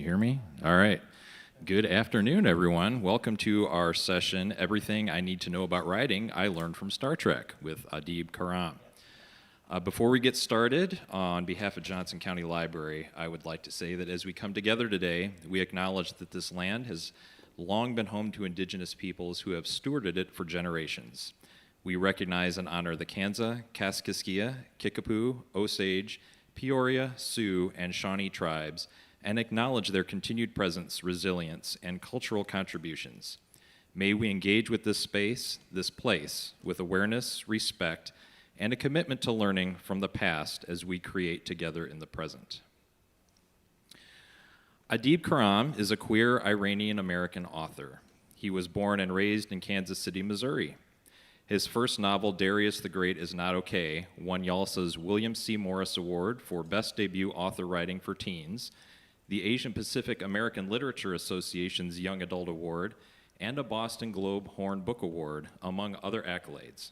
you hear me? All right. Good afternoon, everyone. Welcome to our session, Everything I Need to Know About Writing I Learned from Star Trek with Adib Khorram. Before we get started, on behalf of Johnson County Library, I would like to say that as we come together today, we acknowledge that this land has long been home to indigenous peoples who have stewarded it for generations. We recognize and honor the Kansa, Kaskaskia, Kickapoo, Osage, Peoria, Sioux, and Shawnee tribes, and acknowledge their continued presence, resilience, and cultural contributions. May we engage with this space, this place, with awareness, respect, and a commitment to learning from the past as we create together in the present. Adib Khorram is a queer Iranian-American author. He was born and raised in Kansas City, Missouri. His first novel, Darius the Great Is Not Okay, won YALSA's William C. Morris Award for Best Debut Author Writing for Teens, the Asian Pacific American Literature Association's Young Adult Award, and a Boston Globe Horn Book Award, among other accolades.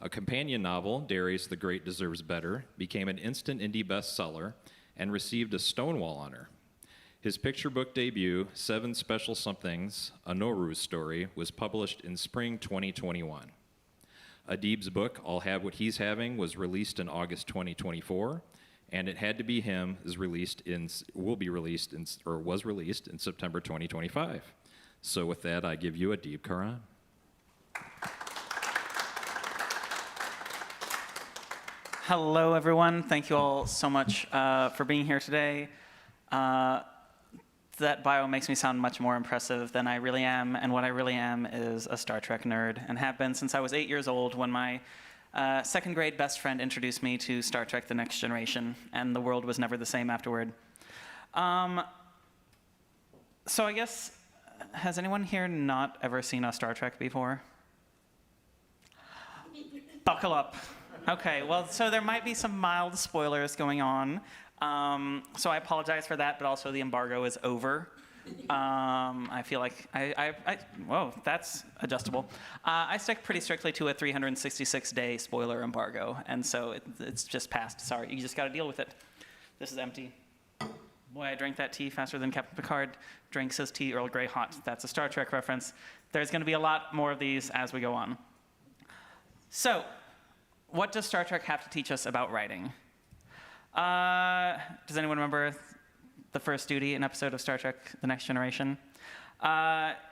A companion novel, Darius the Great Deserves Better, became an instant indie bestseller and received a Stonewall Honor. His picture book debut, Seven Special Somethings, A Nowruz Story, was published in spring 2021. Adib's book, I'll Have What He's Having, was released in August 2024, and It Had to Be Him was released in September 2025. So with that, I give you Adib Khorram. Hello, everyone. Thank you all so much for being here today. That bio makes me sound much more impressive than I really am, and what I really am is a Star Trek nerd, and have been since I was 8 years old when my second grade best friend introduced me to Star Trek: The Next Generation, and the world was never the same afterward. So I guess, has anyone here not ever seen a Star Trek before? Buckle up. Okay, well, so there might be some mild spoilers going on. So I apologize for that, but also the embargo is over. I feel like whoa, that's adjustable. I stick pretty strictly to a 366-day spoiler embargo, and so it's just passed. Sorry, you just got to deal with it. This is empty. Boy, I drank that tea faster than Captain Picard drinks his tea Earl Grey hot. That's a Star Trek reference. There's going to be a lot more of these as we go on. So, what does Star Trek have to teach us about writing? Does anyone remember the first duty, an episode of Star Trek: The Next Generation?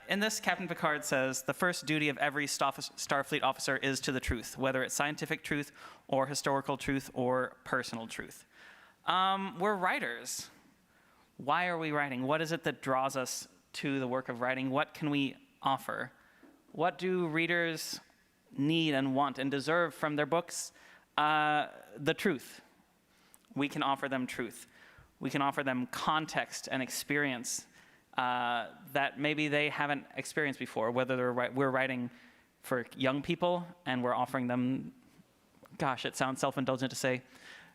In this, Captain Picard says, the first duty of every Starfleet officer is to the truth, whether it's scientific truth or historical truth or personal truth. We're writers. Why are we writing? What is it that draws us to the work of writing? What can we offer? What do readers need and want and deserve from their books? The truth. We can offer them truth. We can offer them context and experience that maybe they haven't experienced before, whether we're writing for young people and we're offering them, gosh, it sounds self-indulgent to say,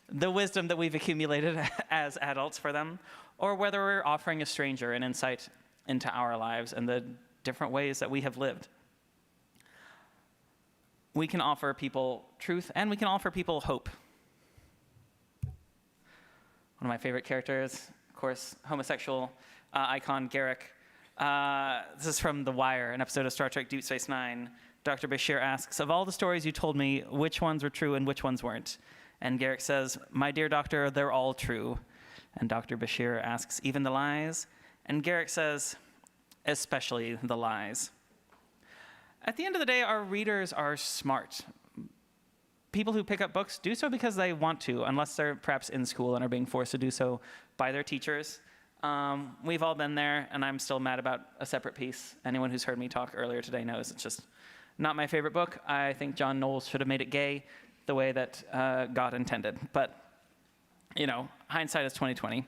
the wisdom that we've accumulated as adults for them, or whether we're offering a stranger an insight into our lives and the different ways that we have lived. We can offer people truth, and we can offer people hope. One of my favorite characters, of course, homosexual icon Garak. This is from The Wire, an episode of Star Trek Deep Space Nine. Dr. Bashir asks, of all the stories you told me, which ones were true and which ones weren't? And Garak says, my dear doctor, they're all true. And Dr. Bashir asks, even the lies? And Garak says, especially the lies. At the end of the day, our readers are smart. People who pick up books do so because they want to, unless they're perhaps in school and are being forced to do so by their teachers. We've all been there, and I'm still mad about A Separate Peace. Anyone who's heard me talk earlier today knows it's just not my favorite book. I think John Knowles should have made it gay the way that God intended. But, you know, hindsight is 20/20.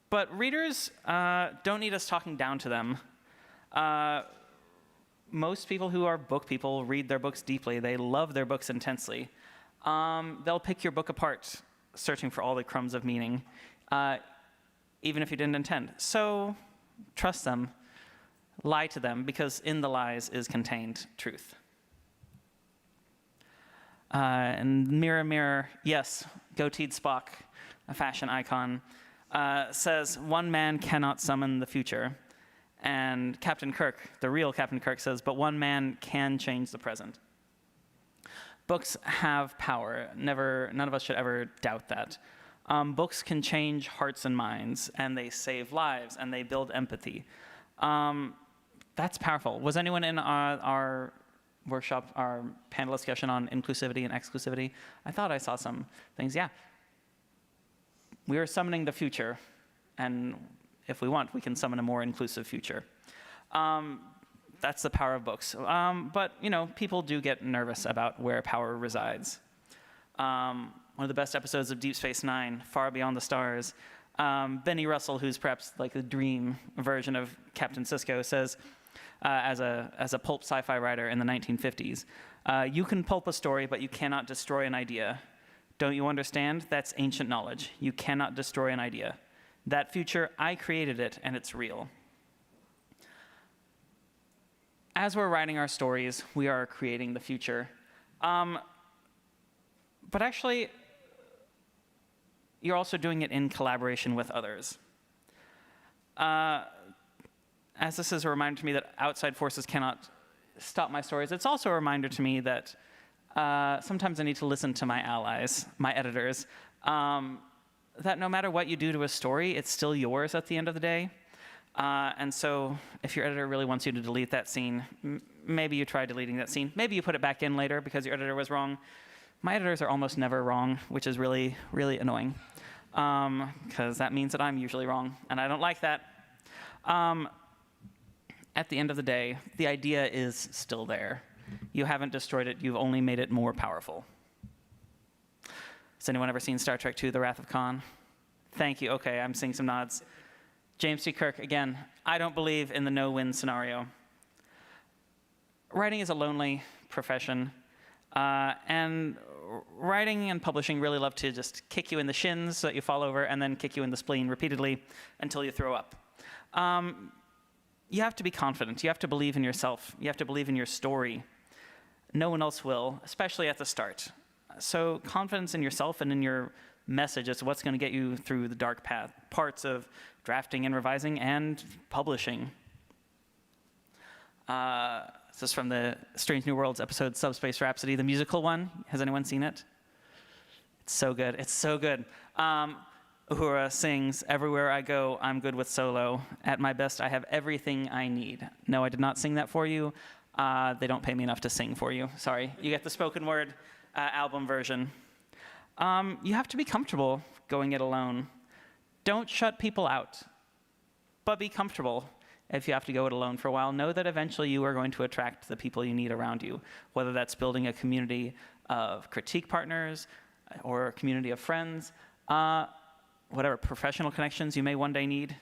But readers don't need us talking down to them. Most people who are book people read their books deeply. They love their books intensely. They'll pick your book apart, searching for all the crumbs of meaning, even if you didn't intend. So trust them, lie to them, because in the lies is contained truth. And mirror, mirror, yes, goateed Spock, a fashion icon. says, one man cannot summon the future. And Captain Kirk, the real Captain Kirk, says, but one man can change the present. Books have power. None of us should ever doubt that. Books can change hearts and minds, and they save lives, and they build empathy. That's powerful. Was anyone in our workshop, our panel discussion on inclusivity and exclusivity? I thought I saw some things. Yeah. We are summoning the future, and if we want, we can summon a more inclusive future. That's the power of books. But, people do get nervous about where power resides. One of the best episodes of Deep Space Nine, Far Beyond the Stars, Benny Russell, who's perhaps like the dream version of Captain Sisko, says, as a pulp sci-fi writer in the 1950s, you can pulp a story, but you cannot destroy an idea. Don't you understand? That's ancient knowledge. You cannot destroy an idea. That future, I created it, and it's real. As we're writing our stories, we are creating the future. But actually, you're also doing it in collaboration with others. As this is a reminder to me that outside forces cannot stop my stories, it's also a reminder to me that sometimes I need to listen to my allies, my editors, that no matter what you do to a story, it's still yours at the end of the day. And so if your editor really wants you to delete that scene, maybe you try deleting that scene. Maybe you put it back in later because your editor was wrong. My editors are almost never wrong, which is really, really annoying, because that means that I'm usually wrong, and I don't like that. At the end of the day, the idea is still there. You haven't destroyed it. You've only made it more powerful. Has anyone ever seen Star Trek II, The Wrath of Khan? Thank you. OK, I'm seeing some nods. James T. Kirk, again, I don't believe in the no-win scenario. Writing is a lonely profession, and writing and publishing really love to just kick you in the shins so that you fall over and then kick you in the spleen repeatedly until you throw up. You have to be confident. You have to believe in yourself. You have to believe in your story. No one else will, especially at the start. So confidence in yourself and in your message is what's going to get you through the dark parts of drafting and revising and publishing. This is from the Strange New Worlds episode Subspace Rhapsody, the musical one. Has anyone seen it? It's so good. It's so good. Uhura sings, "Everywhere I go, I'm good with solo. At my best, I have everything I need." No, I did not sing that for you. They don't pay me enough to sing for you. Sorry. You get the spoken word album version. You have to be comfortable going it alone. Don't shut people out, but be comfortable. If you have to go it alone for a while, know that eventually you are going to attract the people you need around you, whether that's building a community of critique partners or a community of friends, whatever professional connections you may one day need,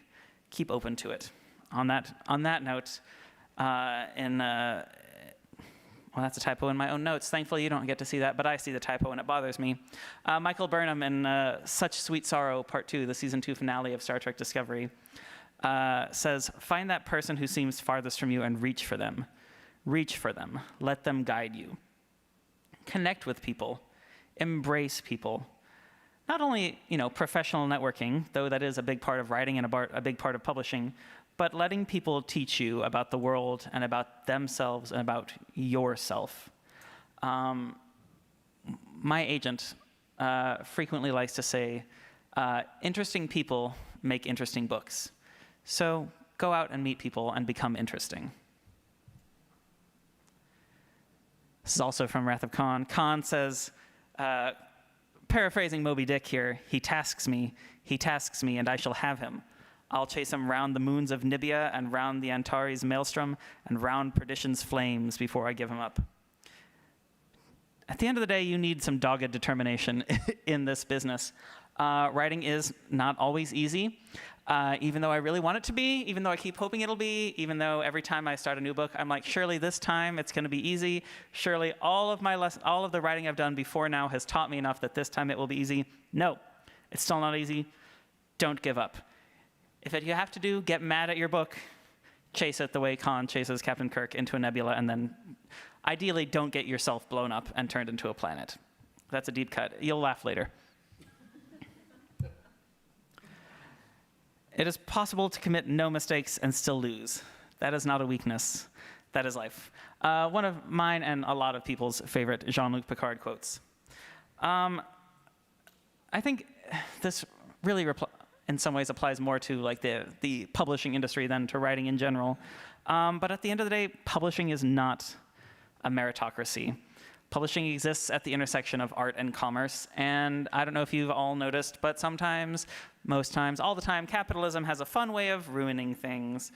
keep open to it. On that note, well, that's a typo in my own notes. Thankfully, you don't get to see that, but I see the typo and it bothers me. Michael Burnham in Such Sweet Sorrow, Part 2, the Season 2 finale of Star Trek Discovery, says, "Find that person who seems farthest from you and reach for them. Reach for them. Let them guide you. Connect with people. Embrace people." Not only, professional networking, though that is a big part of writing and a big part of publishing, but letting people teach you about the world and about themselves and about yourself. My agent frequently likes to say, interesting people make interesting books. So go out and meet people and become interesting. This is also from Wrath of Khan. Khan says, paraphrasing Moby Dick here, he tasks me, and I shall have him. I'll chase him round the moons of Nibia and round the Antares maelstrom and round perdition's flames before I give him up. At the end of the day, you need some dogged determination in this business. Writing is not always easy, even though I really want it to be, even though I keep hoping it'll be, even though every time I start a new book, I'm like, surely this time it's going to be easy. Surely all of the writing I've done before now has taught me enough that this time it will be easy. No, it's still not easy. Don't give up. If you have to do, get mad at your book, chase it the way Khan chases Captain Kirk into a nebula, and then ideally don't get yourself blown up and turned into a planet. That's a deep cut. You'll laugh later. It is possible to commit no mistakes and still lose. That is not a weakness. That is life. One of mine and a lot of people's favorite Jean-Luc Picard quotes. I think this really in some ways applies more to like the publishing industry than to writing in general. But at the end of the day, publishing is not a meritocracy. Publishing exists at the intersection of art and commerce, and I don't know if you've all noticed, but sometimes, most times, all the time, capitalism has a fun way of ruining things.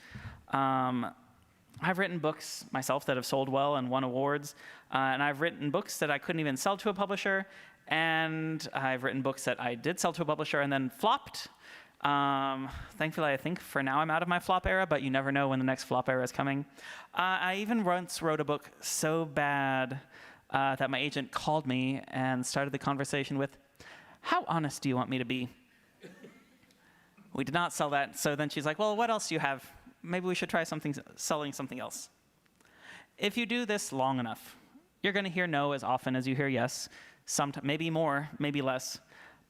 I've written books myself that have sold well and won awards, and I've written books that I couldn't even sell to a publisher, and I've written books that I did sell to a publisher and then flopped. Thankfully, I think for now I'm out of my flop era, but you never know when the next flop era is coming. I even once wrote a book so bad that my agent called me and started the conversation with, "How honest do you want me to be?" We did not sell that, so then she's like, "Well, what else do you have? Maybe we should try selling something else." If you do this long enough, you're going to hear no as often as you hear yes, maybe more, maybe less,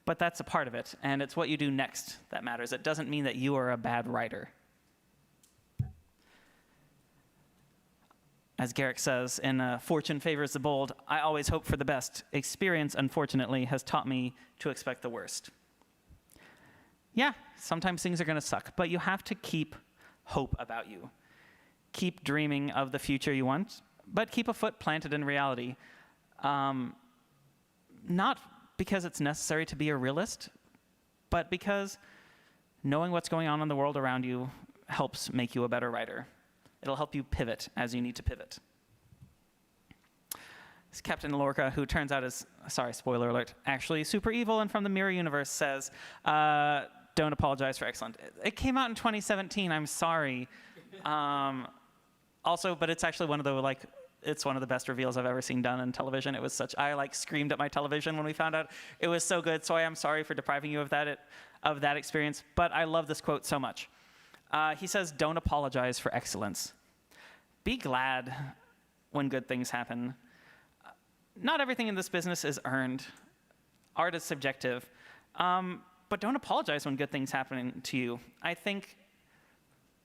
but that's a part of it, and it's what you do next that matters. It doesn't mean that you are a bad writer. As Garrick says in Fortune Favors the Bold, I always hope for the best. Experience, unfortunately, has taught me to expect the worst. Yeah, sometimes things are going to suck, but you have to keep hope about you. Keep dreaming of the future you want, but keep a foot planted in reality. Not because it's necessary to be a realist, but because knowing what's going on in the world around you helps make you a better writer. It'll help you pivot as you need to pivot. This Captain Lorca, who turns out is, sorry, spoiler alert, actually super evil and from the Mirror Universe, says, don't apologize for excellent. It came out in 2017, I'm sorry. Also, but it's actually one of the best reveals I've ever seen done in television. It was I screamed at my television when we found out. It was so good, so I am sorry for depriving you of that experience, but I love this quote so much. He says, don't apologize for excellence. Be glad when good things happen. Not everything in this business is earned. Art is subjective. But don't apologize when good things happen to you. I think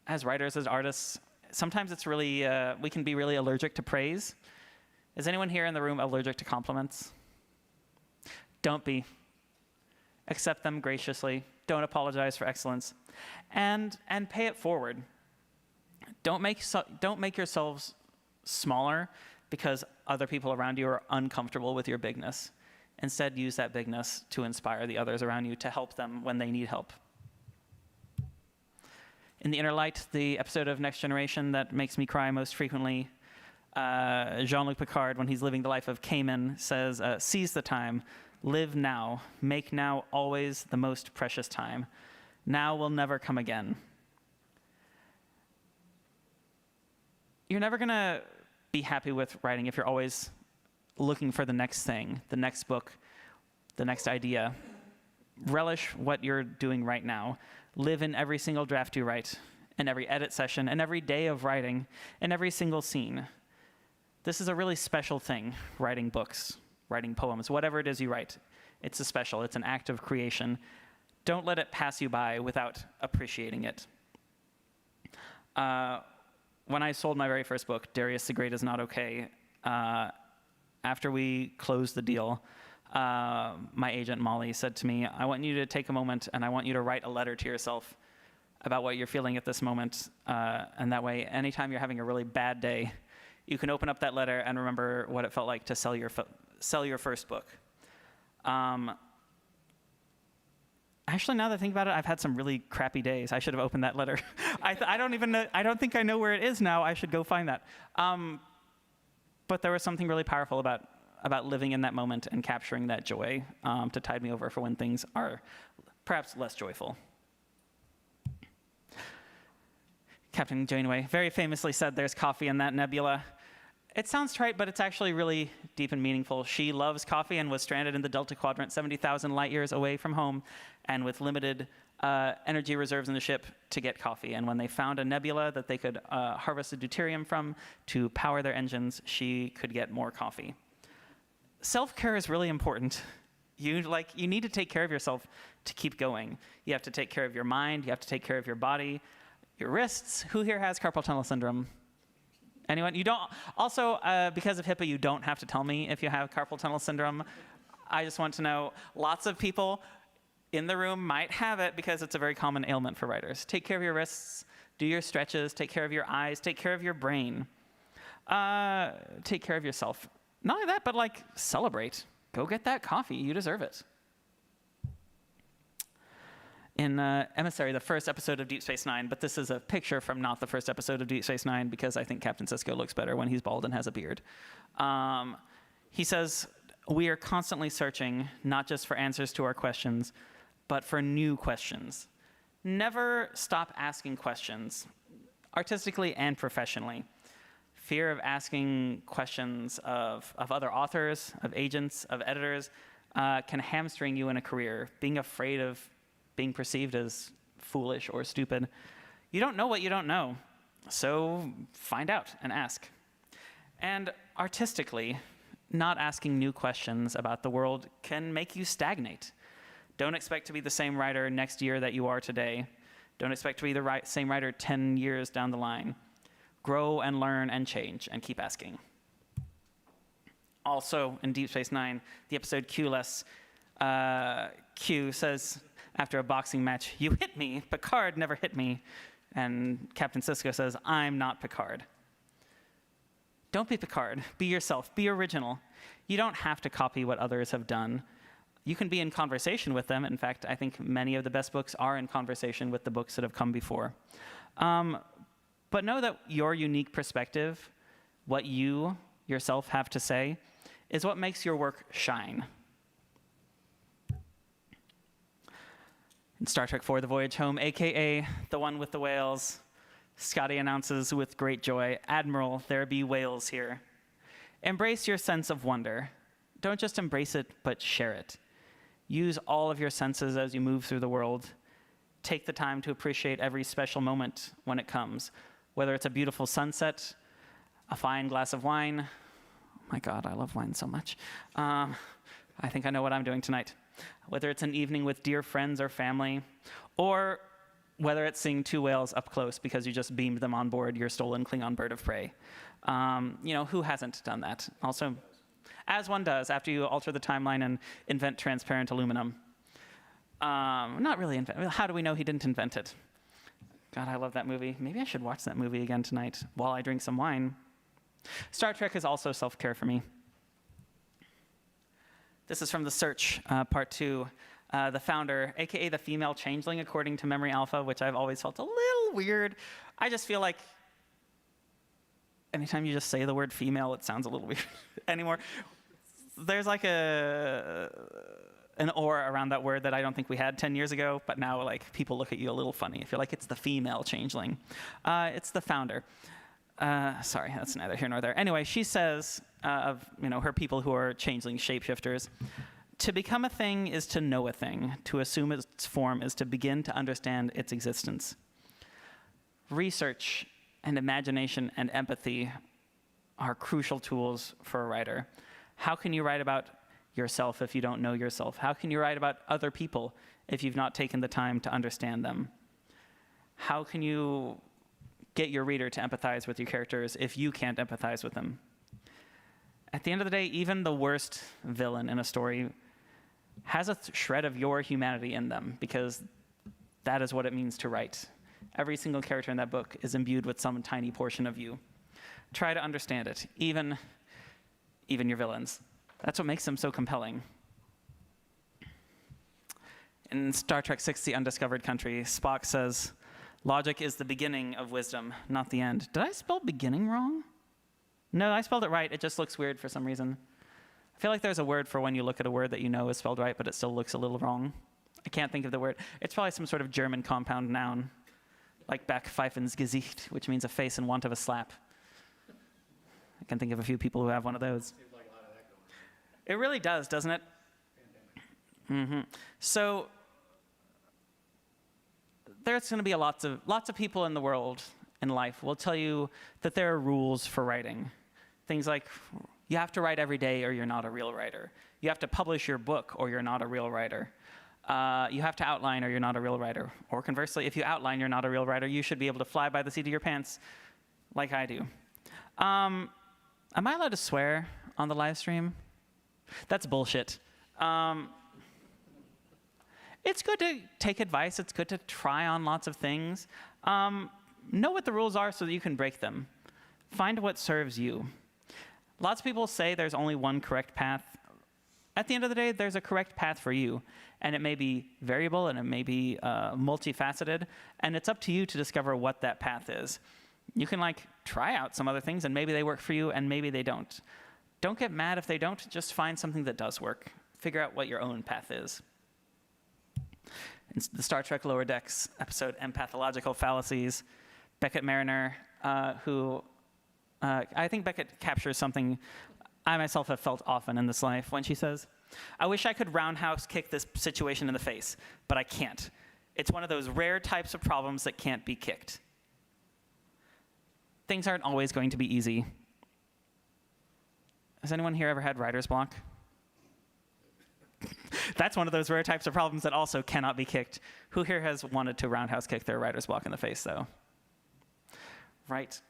as writers, as artists, sometimes it's really, we can be really allergic to praise. Is anyone here in the room allergic to compliments? Don't be. Accept them graciously. Don't apologize for excellence. And pay it forward. Don't make yourselves smaller because other people around you are uncomfortable with your bigness. Instead, use that bigness to inspire the others around you, to help them when they need help. In The Inner Light, the episode of Next Generation that makes me cry most frequently, Jean-Luc Picard, when he's living the life of Cayman, says, seize the time, live now, make now always the most precious time. Now will never come again. You're never going to be happy with writing if you're always looking for the next thing, the next book, the next idea. Relish what you're doing right now. Live in every single draft you write, in every edit session, and every day of writing, in every single scene. This is a really special thing, writing books, writing poems, whatever it is you write. It's it's an act of creation. Don't let it pass you by without appreciating it. When I sold my very first book, Darius the Great is Not Okay, after we closed the deal, my agent, Molly, said to me, I want you to take a moment and I want you to write a letter to yourself about what you're feeling at this moment. And that way, anytime you're having a really bad day, you can open up that letter and remember what it felt like to sell your first book. Actually, now that I think about it, I've had some really crappy days. I should have opened that letter. I don't even know, I don't think I know where it is now. I should go find that. But there was something really powerful about living in that moment and capturing that joy to tide me over for when things are perhaps less joyful. Captain Janeway very famously said, there's coffee in that nebula. It sounds trite, but it's actually really deep and meaningful. She loves coffee and was stranded in the Delta Quadrant, 70,000 light years away from home, and with limited energy reserves in the ship to get coffee. And when they found a nebula that they could harvest the deuterium from to power their engines, she could get more coffee. Self-care is really important. You need to take care of yourself to keep going. You have to take care of your mind. You have to take care of your body, your wrists. Who here has carpal tunnel syndrome? Anyone? You don't. Also, because of HIPAA, you don't have to tell me if you have carpal tunnel syndrome. I just want to know. Lots of people in the room might have it because it's a very common ailment for writers. Take care of your wrists. Do your stretches. Take care of your eyes. Take care of your brain. Take care of yourself. Not only that, but like celebrate. Go get that coffee. You deserve it. In Emissary, the first episode of Deep Space Nine, but this is a picture from not the first episode of Deep Space Nine because I think Captain Sisko looks better when he's bald and has a beard. He says, we are constantly searching, not just for answers to our questions, but for new questions. Never stop asking questions, artistically and professionally. Fear of asking questions of other authors, of agents, of editors, can hamstring you in a career. Being afraid of being perceived as foolish or stupid. You don't know what you don't know, so find out and ask. And artistically, not asking new questions about the world can make you stagnate. Don't expect to be the same writer next year that you are today. Don't expect to be the same writer 10 years down the line. Grow and learn and change and keep asking. Also, in Deep Space Nine, the episode Q-less, Q says, after a boxing match, "You hit me, Picard never hit me." And Captain Sisko says, "I'm not Picard." Don't be Picard. Be yourself. Be original. You don't have to copy what others have done. You can be in conversation with them. In fact, I think many of the best books are in conversation with the books that have come before. But know that your unique perspective, what you yourself have to say, is what makes your work shine. In Star Trek IV, The Voyage Home, AKA the one with the whales, Scotty announces with great joy, "Admiral, there be whales here." Embrace your sense of wonder. Don't just embrace it, but share it. Use all of your senses as you move through the world. Take the time to appreciate every special moment when it comes, whether it's a beautiful sunset, a fine glass of wine. Oh my God, I love wine so much. I think I know what I'm doing tonight. Whether it's an evening with dear friends or family, or whether it's seeing two whales up close because you just beamed them on board your stolen Klingon bird of prey. Who hasn't done that? Also, as one does after you alter the timeline and invent transparent aluminum. Not really invent. How do we know he didn't invent it? God, I love that movie. Maybe I should watch that movie again tonight while I drink some wine. Star Trek is also self-care for me. This is from The Search, Part 2. The founder, AKA the female changeling, according to Memory Alpha, which I've always felt a little weird. I just feel like anytime you just say the word female, it sounds a little weird anymore. There's like an aura around that word that I don't think we had 10 years ago, but now like people look at you a little funny if you're like, it's the female changeling. It's the founder. Sorry, that's neither here nor there. Anyway, she says of her people who are changeling shapeshifters, to become a thing is to know a thing. To assume its form is to begin to understand its existence. Research and imagination and empathy are crucial tools for a writer. How can you write about yourself if you don't know yourself? How can you write about other people if you've not taken the time to understand them? How can you get your reader to empathize with your characters if you can't empathize with them? At the end of the day, even the worst villain in a story has a shred of your humanity in them, because that is what it means to write. Every single character in that book is imbued with some tiny portion of you. Try to understand it, even your villains. That's what makes them so compelling. In Star Trek VI, The Undiscovered Country, Spock says, "Logic is the beginning of wisdom, not the end." Did I spell beginning wrong? No, I spelled it right. It just looks weird for some reason. I feel like there's a word for when you look at a word that you know is spelled right, but it still looks a little wrong. I can't think of the word. It's probably some sort of German compound noun, like Backpfeifen's Gesicht, which means a face in want of a slap. I can think of a few people who have one of those. Seems like a lot of that going on. It really does, doesn't it? Mm-hmm. So there's going to be lots of people in the world, in life, will tell you that there are rules for writing. Things like You have to write every day or you're not a real writer. You have to publish your book or you're not a real writer. You have to outline or you're not a real writer. Or conversely, if you outline, you're not a real writer. You should be able to fly by the seat of your pants like I do. Am I allowed to swear on the live stream? That's bullshit. It's good to take advice. It's good to try on lots of things. Know what the rules are so that you can break them. Find what serves you. Lots of people say there's only one correct path. At the end of the day, there's a correct path for you. And it may be variable and it may be multifaceted. And it's up to you to discover what that path is. You can try out some other things and maybe they work for you and maybe they don't. Don't get mad if they don't. Just find something that does work. Figure out what your own path is. In the Star Trek Lower Decks episode, Empathological Fallacies, Beckett Mariner, who I think Beckett captures something I myself have felt often in this life when she says, I wish I could roundhouse kick this situation in the face, but I can't. It's one of those rare types of problems that can't be kicked. Things aren't always going to be easy. Has anyone here ever had writer's block? That's one of those rare types of problems that also cannot be kicked. Who here has wanted to roundhouse kick their writer's block in the face, though? Right.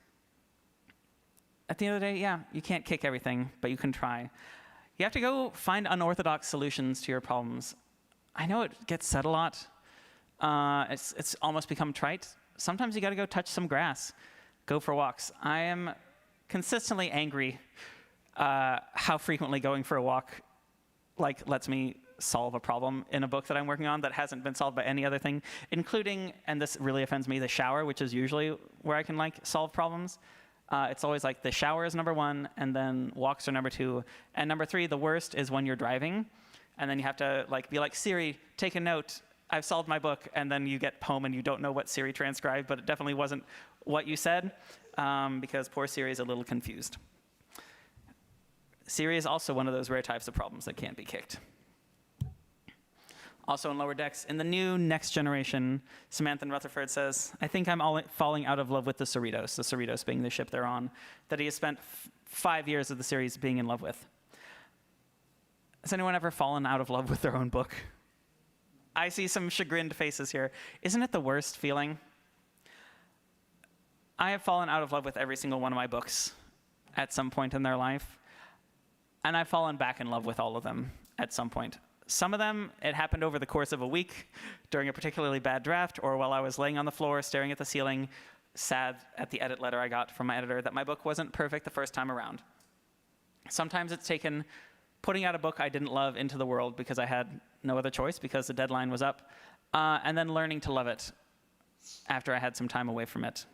At the end of the day, yeah, you can't kick everything, but you can try. You have to go find unorthodox solutions to your problems. I know it gets said a lot. It's almost become trite. Sometimes you got to go touch some grass, go for walks. I am consistently angry how frequently going for a walk lets me solve a problem in a book that I'm working on that hasn't been solved by any other thing, including, and this really offends me, the shower, which is usually where I can solve problems. It's always the shower is number one, and then walks are number two. And number three, the worst, is when you're driving, and then you have to be like, Siri, take a note, I've solved my book, and then you get home and you don't know what Siri transcribed, but it definitely wasn't what you said, because poor Siri is a little confused. Siri is also one of those rare types of problems that can't be kicked. Also in Lower Decks, in the new Next Generation, Samantha Rutherford says, I think I'm falling out of love with the Cerritos being the ship they're on, that he has spent 5 years of the series being in love with. Has anyone ever fallen out of love with their own book? I see some chagrined faces here. Isn't it the worst feeling? I have fallen out of love with every single one of my books at some point in their life. And I've fallen back in love with all of them at some point. Some of them, it happened over the course of a week during a particularly bad draft, or while I was laying on the floor staring at the ceiling, sad at the edit letter I got from my editor that my book wasn't perfect the first time around. Sometimes it's taken putting out a book I didn't love into the world because I had no other choice because the deadline was up, and then learning to love it after I had some time away from it.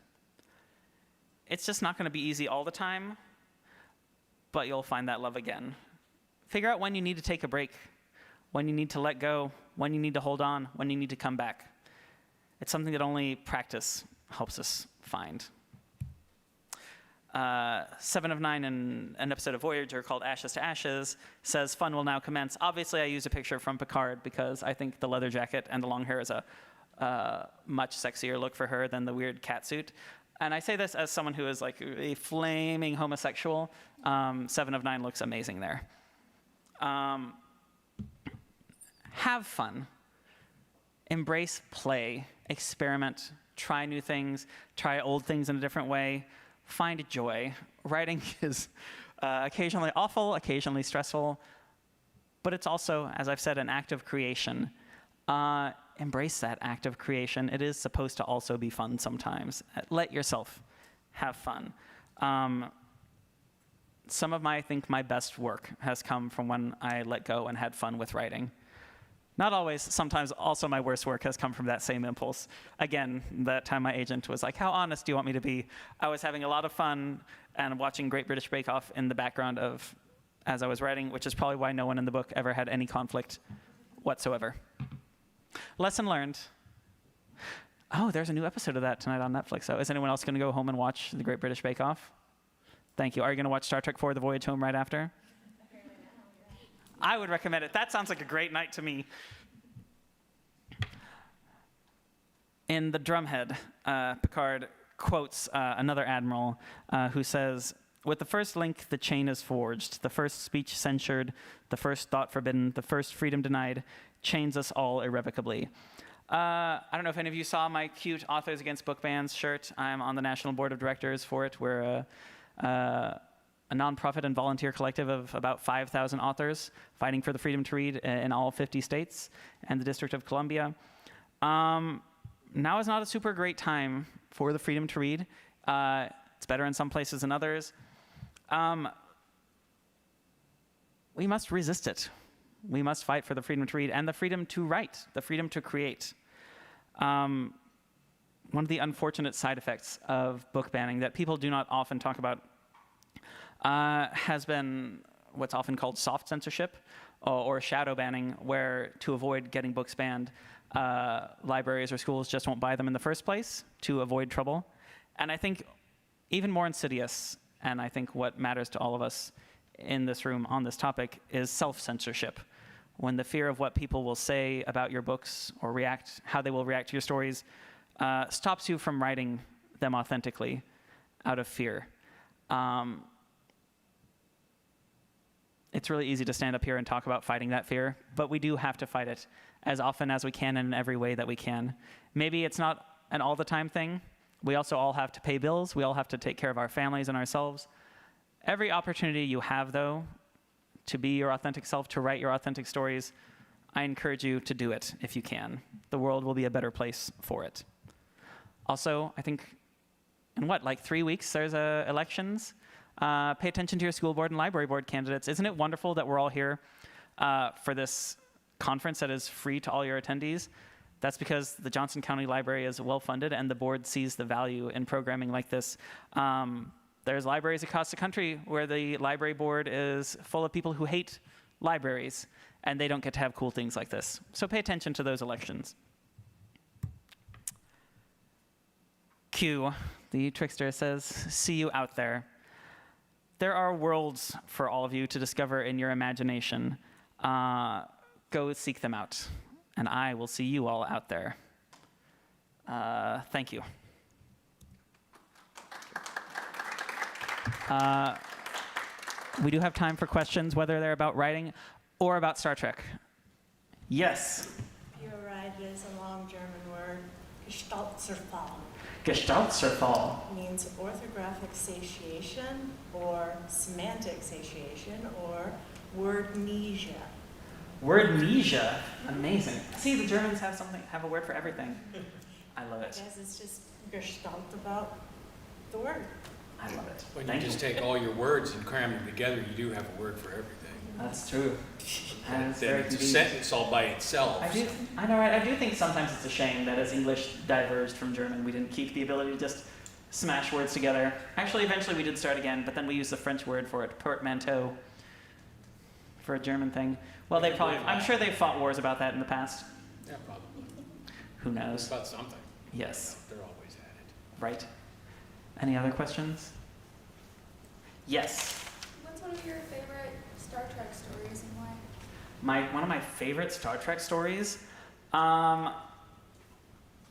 It's just not going to be easy all the time, but you'll find that love again. Figure out when you need to take a break, when you need to let go, when you need to hold on, when you need to come back. It's something that only practice helps us find. 7 of 9 in an episode of Voyager called Ashes to Ashes says, fun will now commence. Obviously, I use a picture from Picard because I think the leather jacket and the long hair is a much sexier look for her than the weird cat suit. And I say this as someone who is a flaming homosexual. 7 of 9 looks amazing there. Have fun. Embrace play. Experiment. Try new things. Try old things in a different way. Find joy. Writing is occasionally awful, occasionally stressful, but it's also, as I've said, an act of creation. Embrace that act of creation. It is supposed to also be fun sometimes. Let yourself have fun. Some of I think my best work has come from when I let go and had fun with writing. Not always, sometimes also my worst work has come from that same impulse. Again, that time my agent was like, how honest do you want me to be? I was having a lot of fun and watching Great British Bake Off in the background as I was writing, which is probably why no one in the book ever had any conflict whatsoever. Lesson learned. Oh, there's a new episode of that tonight on Netflix. So is anyone else going to go home and watch the Great British Bake Off? Thank you. Are you going to watch Star Trek IV: The Voyage Home right after? I would recommend it. That sounds like a great night to me. In The Drumhead, Picard quotes another admiral who says, With the first link, the chain is forged. The first speech censured, the first thought forbidden, the first freedom denied, chains us all irrevocably. I don't know if any of you saw my cute Authors Against Book Bans shirt. I'm on the national board of directors for it. We're a nonprofit and volunteer collective of about 5,000 authors fighting for the freedom to read in all 50 states and the District of Columbia. Now is not a super great time for the freedom to read. It's better in some places than others. We must resist it. We must fight for the freedom to read and the freedom to write, the freedom to create. One of the unfortunate side effects of book banning that people do not often talk about has been what's often called soft censorship or shadow banning, where to avoid getting books banned, libraries or schools just won't buy them in the first place to avoid trouble. And I think even more insidious, and I think what matters to all of us in this room on this topic, is self-censorship. When the fear of what people will say about your books or how they will react to your stories stops you from writing them authentically out of fear. It's really easy to stand up here and talk about fighting that fear, but we do have to fight it as often as we can and in every way that we can. Maybe it's not an all the time thing. We also all have to pay bills. We all have to take care of our families and ourselves. Every opportunity you have, though, to be your authentic self, to write your authentic stories, I encourage you to do it if you can. The world will be a better place for it. Also, I think in like 3 weeks, there's elections. Pay attention to your school board and library board candidates. Isn't it wonderful that we're all here for this conference that is free to all your attendees? That's because the Johnson County Library is well-funded and the board sees the value in programming like this. There's libraries across the country where the library board is full of people who hate libraries, and they don't get to have cool things like this. So pay attention to those elections. Q, the trickster, says, "See you out there." There are worlds for all of you to discover in your imagination. Go seek them out, and I will see you all out there. Thank you. We do have time for questions, whether they're about writing or about Star Trek. Yes? You arrived is a long German word, Gestaltzerfall. Gestaltzerfall. Means orthographic satiation or semantic satiation or wordnesia. Wordnesia. Amazing. See, the Germans have a word for everything. I love it. I guess it's just Gestalt about the word. I love it. When you just take all your words and cram them together, you do have a word for everything. That's true. And it's Then very it's a convenient. sentence all by itself. I know, right? I do think sometimes it's a shame that as English diverged from German, we didn't keep the ability to just smash words together. Actually, eventually we did start again, but then we used the French word for it, portmanteau, for a German thing. Well, I'm sure they've fought wars about that in the past. Yeah, probably. Who It's knows? about something. Yes. They're always at it. Right. Any other questions? Yes. What's one of your favorite Star Trek stories and why? One of my favorite Star Trek stories? Oh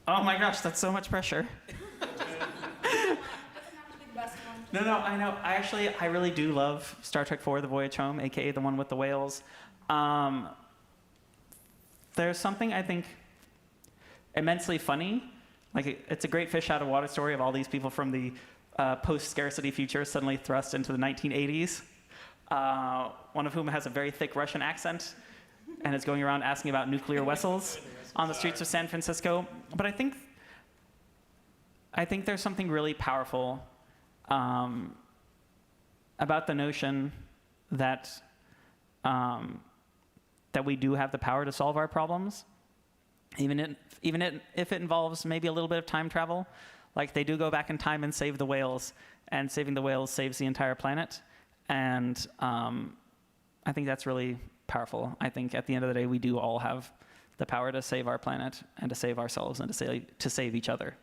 my gosh, that's so much pressure. Doesn't have to be the best one. No, I know. I really do love Star Trek IV, The Voyage Home, aka the one with the whales. There's something I think immensely funny. Like, it's a great fish out of water story of all these people from the post-scarcity future suddenly thrust into the 1980s. One of whom has a very thick Russian accent and is going around asking about nuclear vessels on the streets of San Francisco. But I think there's something really powerful about the notion that we do have the power to solve our problems, even if it involves maybe a little bit of time travel. Like, they do go back in time and save the whales, and saving the whales saves the entire planet. And I think that's really powerful. I think at the end of the day, we do all have the power to save our planet and to save ourselves and to save each other.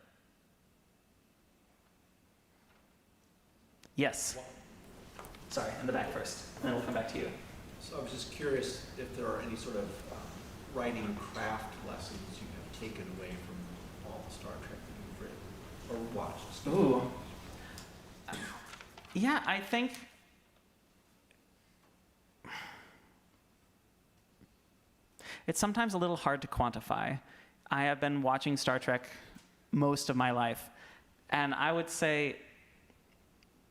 Yes? Sorry, in the back first, and then we'll come back to you. So I was just curious if there are any sort of writing craft lessons you have taken away from all the Star Trek that you've written or watched. Ooh. Yeah, I think it's sometimes a little hard to quantify. I have been watching Star Trek most of my life, and I would say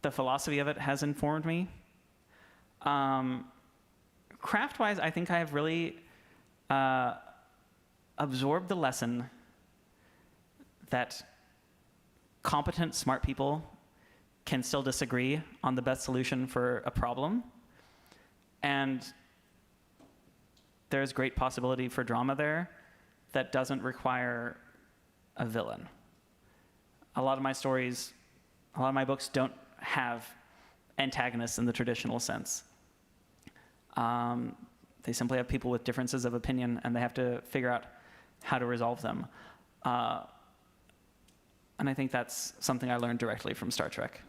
the philosophy of it has informed me. Craft-wise, I think I have really absorbed the lesson that competent, smart people can still disagree on the best solution for a problem. And there's great possibility for drama there that doesn't require a villain. A lot of my stories, a lot of my books don't have antagonists in the traditional sense. They simply have people with differences of opinion, and they have to figure out how to resolve them. And I think that's something I learned directly from Star Trek.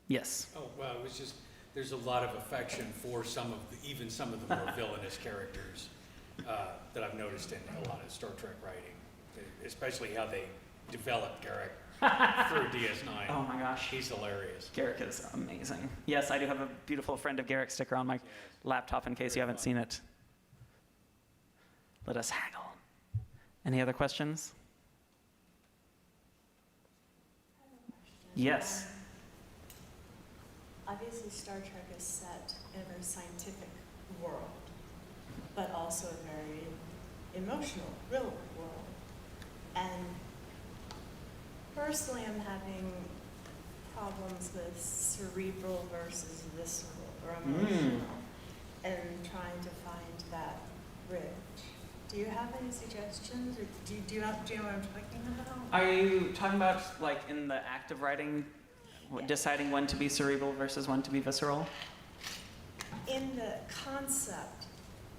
Yes. Oh, well, it was just, there's a lot of affection for even some of the more villainous characters that I've noticed in a lot of Star Trek writing, especially how they developed Garrick through DS9. Oh my gosh. He's hilarious. Garrick is amazing. Yes, I do have a beautiful Friend of Garrick sticker on my laptop in case you haven't seen it. Let us haggle. Any other questions? Yes. Obviously, Star Trek is set in a very scientific world, but also a very emotional, real world. And personally, I'm having problems with cerebral versus visceral or emotional, and trying to find that bridge. Do you have any suggestions, or do you know what I'm talking about? Are you talking about, like, in the act of writing, deciding when to be cerebral versus when to be visceral? In the concept,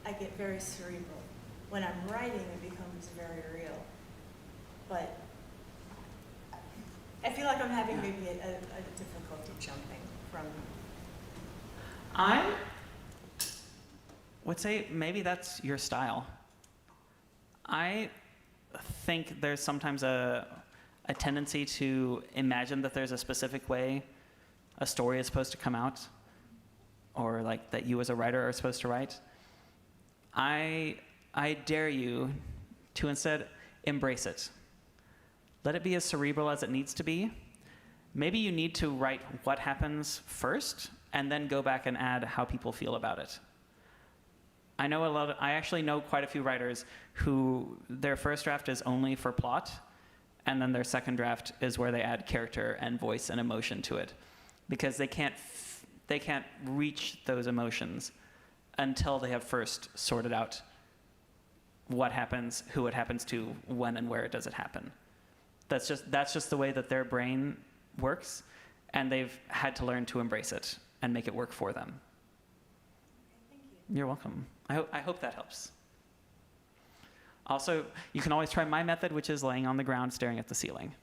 I get very cerebral. When I'm writing, it becomes very real. But I feel like I'm having maybe a difficulty jumping from. I would say maybe that's your style. I think there's sometimes a tendency to imagine that there's a specific way a story is supposed to come out, or like that you as a writer are supposed to write. I dare you to instead embrace it. Let it be as cerebral as it needs to be. Maybe you need to write what happens first, and then go back and add how people feel about it. I actually know quite a few writers who their first draft is only for plot, and then their second draft is where they add character and voice and emotion to it, because they can't reach those emotions until they have first sorted out what happens, who it happens to, when and where does it happen. That's just the way that their brain works, and they've had to learn to embrace it and make it work for them. Thank you. You're welcome. I hope that helps. Also, you can always try my method, which is laying on the ground staring at the ceiling.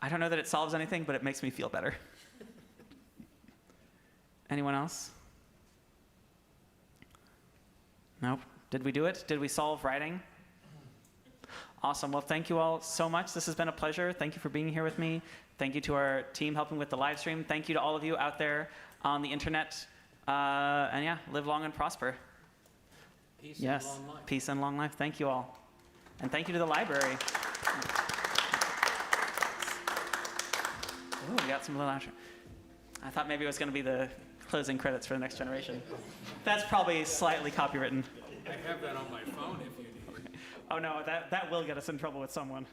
I don't know that it solves anything, but it makes me feel better. Anyone else? Nope. Did we do it? Did we solve writing? Awesome. Well, thank you all so much. This has been a pleasure. Thank you for being here with me. Thank you to our team helping with the live stream. Thank you to all of you out there on the internet. And yeah, live long and prosper. Peace Yes. and long life. Peace and long life. Thank you all. And thank you to the library. Oh, we got some little action. I thought maybe it was going to be the closing credits for The Next Generation. That's probably slightly copywritten. I have that on my phone if you need it. Oh no, that will get us in trouble with someone.